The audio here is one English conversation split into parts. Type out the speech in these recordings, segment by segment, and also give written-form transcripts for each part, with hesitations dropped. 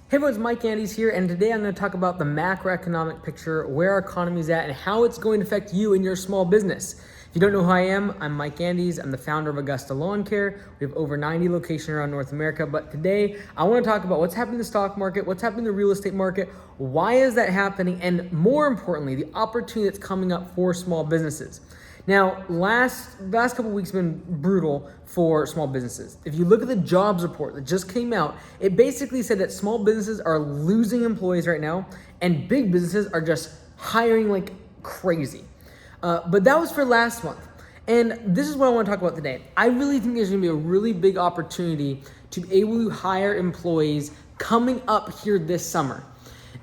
Hey everyone, it's Mike Andes here, and today I'm going to talk about the macroeconomic picture, where our economy is at, and how it's going to affect you and your small business. If you don't know who I am, I'm Mike Andes. I'm the founder of Augusta Lawn Care. We have over 90 locations around North America, but today I want to talk about what's happening in the stock market, what's happening in the real estate market, why is that happening, and more importantly, the opportunity that's coming up for small businesses. Now, last couple of weeks have been brutal for small businesses. If you look at the jobs report that just came out, it basically said that small businesses are losing employees right now, and big businesses are just hiring like crazy. But that was for last month. And this is what I want to talk about today. I really think there's going to be a really big opportunity to be able to hire employees coming up here this summer.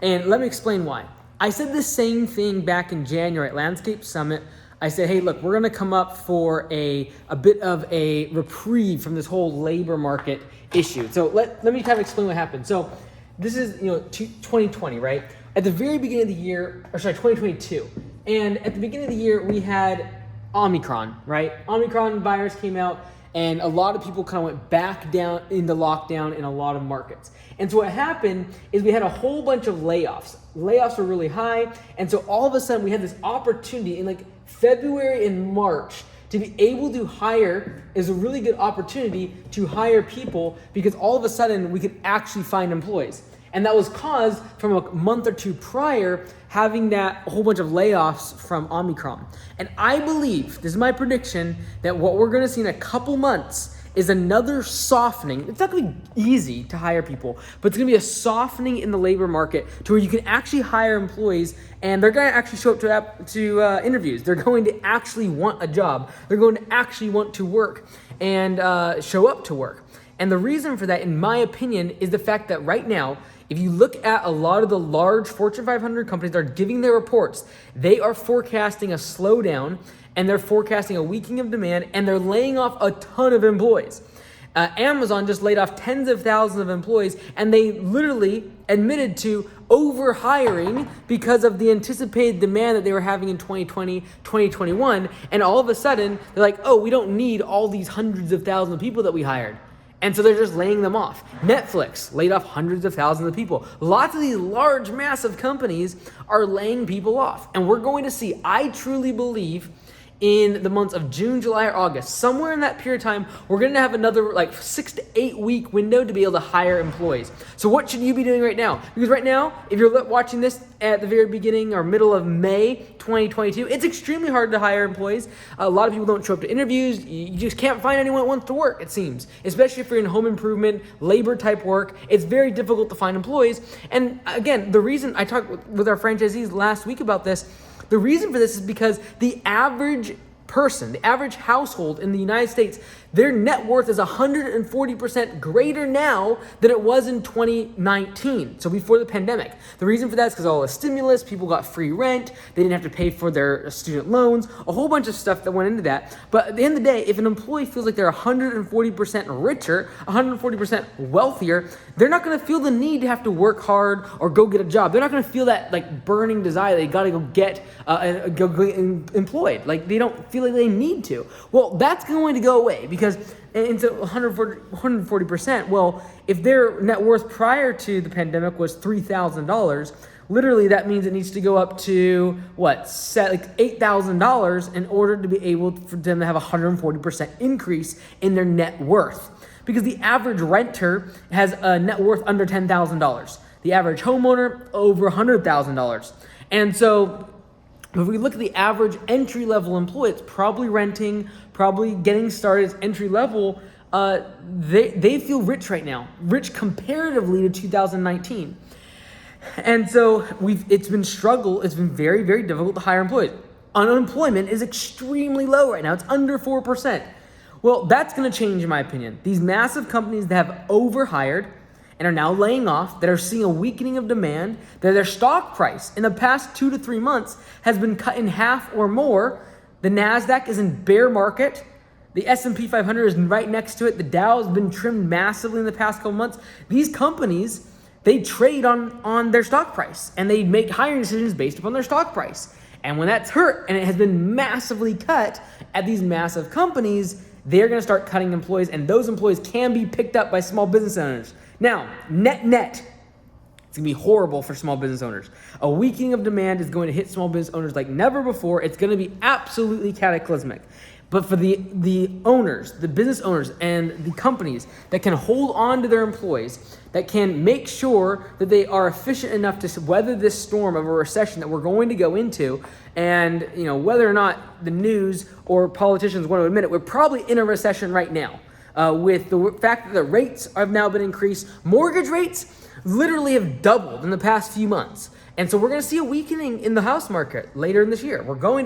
And let me explain why. I said the same thing back in January at Landscape Summit. I said, hey, look, we're going to come up for a bit of a reprieve from this whole labor market issue. So let me kind of explain what happened. So this is 2020, right? At the very beginning of the year, 2022. And at the beginning of the year, we had Omicron, right? Omicron virus came out, and a lot of people kind of went back down into lockdown in a lot of markets. And so what happened is we had a whole bunch of layoffs. Layoffs were really high, and so all of a sudden we had this opportunity in like February and March to be able to hire is a really good opportunity to hire people, because all of a sudden we could actually find employees. And that was caused from a month or two prior having that whole bunch of layoffs from Omicron. And I believe, this is my prediction, that what we're gonna see in a couple months is another softening. It's not gonna be easy to hire people, but it's gonna be a softening in the labor market to where you can actually hire employees, and they're gonna actually show up to interviews. They're going to actually want a job. They're going to actually want to work and show up to work. And the reason for that, in my opinion, is the fact that right now, if you look at a lot of the large Fortune 500 companies that are giving their reports, they are forecasting a slowdown, and they're forecasting a weakening of demand, and they're laying off a ton of employees. Amazon just laid off tens of thousands of employees, and they literally admitted to overhiring because of the anticipated demand that they were having in 2020, 2021, and all of a sudden, they're like, oh, we don't need all these hundreds of thousands of people that we hired. And so they're just laying them off. Netflix laid off hundreds of thousands of people. Lots of these large, massive companies are laying people off. And we're going to see, I truly believe, in the months of June, July, or August, somewhere in that period of time, we're going to have another 6 to 8 week window to be able to hire employees. So what should you be doing right now? Because right now, if you're watching this at the very beginning or middle of May 2022, it's extremely hard to hire employees. A lot of people don't show up to interviews. You just can't find anyone that wants to work, it seems. Especially if you're in home improvement, labor type work, it's very difficult to find employees. And again, the reason I talked with our franchisees last week about this, the reason for this is because the average person, the average household in the United States, their net worth is 140% greater now than it was in 2019, so before the pandemic. The reason for that is because all the stimulus, people got free rent, they didn't have to pay for their student loans, a whole bunch of stuff that went into that. But at the end of the day, if an employee feels like they're 140% richer, 140% wealthier, they're not going to feel the need to have to work hard or go get a job. They're not going to feel that burning desire they got to go get employed. They don't feel like they need to. Well, that's going to go away, because into 140%, well, if their net worth prior to the pandemic was $3,000, literally that means it needs to go up to $8,000 in order to be able for them to have a 140% increase in their net worth. Because the average renter has a net worth under $10,000. The average homeowner over $100,000. And so if we look at the average entry-level employee, it's probably renting, probably getting started, it's entry-level, they feel rich right now, rich comparatively to 2019. And so it's been very, very difficult to hire employees. Unemployment is extremely low right now, it's under 4%. Well, that's gonna change in my opinion. These massive companies that have overhired and are now laying off, that are seeing a weakening of demand, that their stock price in the past 2 to 3 months has been cut in half or more. The NASDAQ is in bear market. The S&P 500 is right next to it. The Dow has been trimmed massively in the past couple months. These companies, they trade on their stock price, and they make hiring decisions based upon their stock price. And when that's hurt, and it has been massively cut at these massive companies, they're gonna start cutting employees, and those employees can be picked up by small business owners. Now, net, It's gonna be horrible for small business owners. A weakening of demand is going to hit small business owners like never before. It's gonna be absolutely cataclysmic. But for the owners, the business owners, and the companies that can hold on to their employees, that can make sure that they are efficient enough to weather this storm of a recession that we're going to go into, and whether or not the news or politicians want to admit it, we're probably in a recession right now. With the fact that the rates have now been increased, mortgage rates literally have doubled in the past few months. And so we're going to see a weakening in the house market later in this year.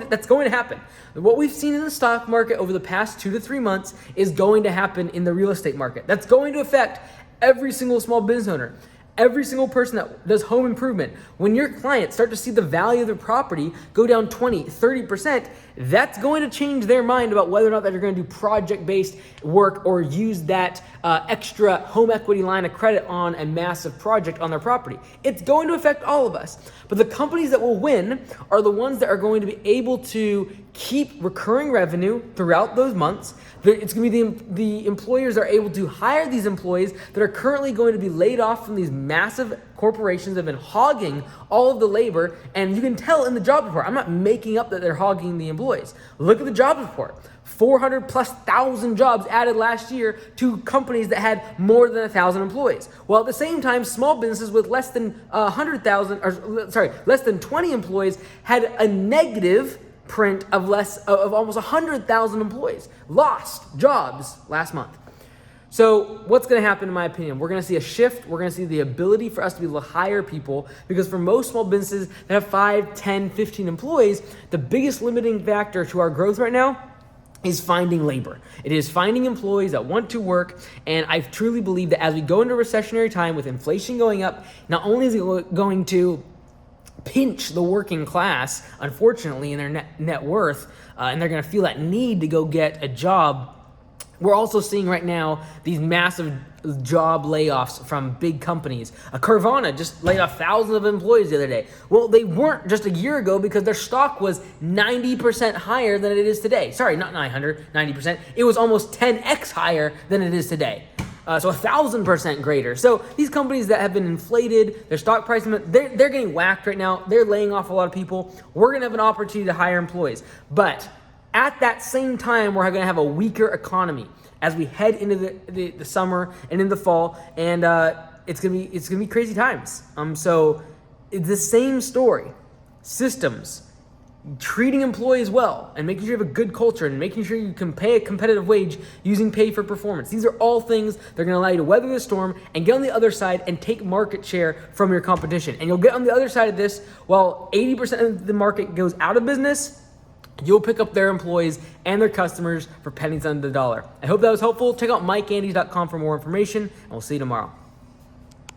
That's going to happen. What we've seen in the stock market over the past 2 to 3 months is going to happen in the real estate market. That's going to affect every single small business owner. Every single person that does home improvement. When your clients start to see the value of their property go down 20, 30%, that's going to change their mind about whether or not that they're going to do project-based work or use that extra home equity line of credit on a massive project on their property. It's going to affect all of us. But the companies that will win are the ones that are going to be able to keep recurring revenue throughout those months. It's going to be the employers that are able to hire these employees that are currently going to be laid off from these massive corporations that have been hogging all of the labor. And you can tell in the job report, I'm not making up that they're hogging the employees. Look at the job report. 400,000+ jobs added last year to companies that had more than 1,000 employees. While at the same time, small businesses with less than 20 employees had a negative print of almost 100,000 employees lost jobs last month. So what's going to happen, in my opinion? We're going to see a shift. We're going to see the ability for us to be able to hire people, because for most small businesses that have 5, 10, 15 employees, the biggest limiting factor to our growth right now is finding labor. It is finding employees that want to work. And I truly believe that as we go into a recessionary time with inflation going up, not only is it going to pinch the working class, unfortunately, in their net worth, and they're going to feel that need to go get a job. We're also seeing right now these massive job layoffs from big companies. Carvana just laid off thousands of employees the other day. Well, they weren't just a year ago because their stock was 90% higher than it is today. Sorry, not 90%. It was almost 10x higher than it is today. So 1,000% greater. So these companies that have been inflated, their stock price, they're getting whacked right now. They're laying off a lot of people. We're going to have an opportunity to hire employees. But at that same time, we're going to have a weaker economy as we head into the summer and in the fall. And it's going to be crazy times. So it's the same story. Systems, treating employees well, and making sure you have a good culture, and making sure you can pay a competitive wage using pay for performance. These are all things that are going to allow you to weather the storm and get on the other side and take market share from your competition. And you'll get on the other side of this while 80% of the market goes out of business. You'll pick up their employees and their customers for pennies on the dollar. I hope that was helpful. Check out MikeAndes.com for more information, and we'll see you tomorrow.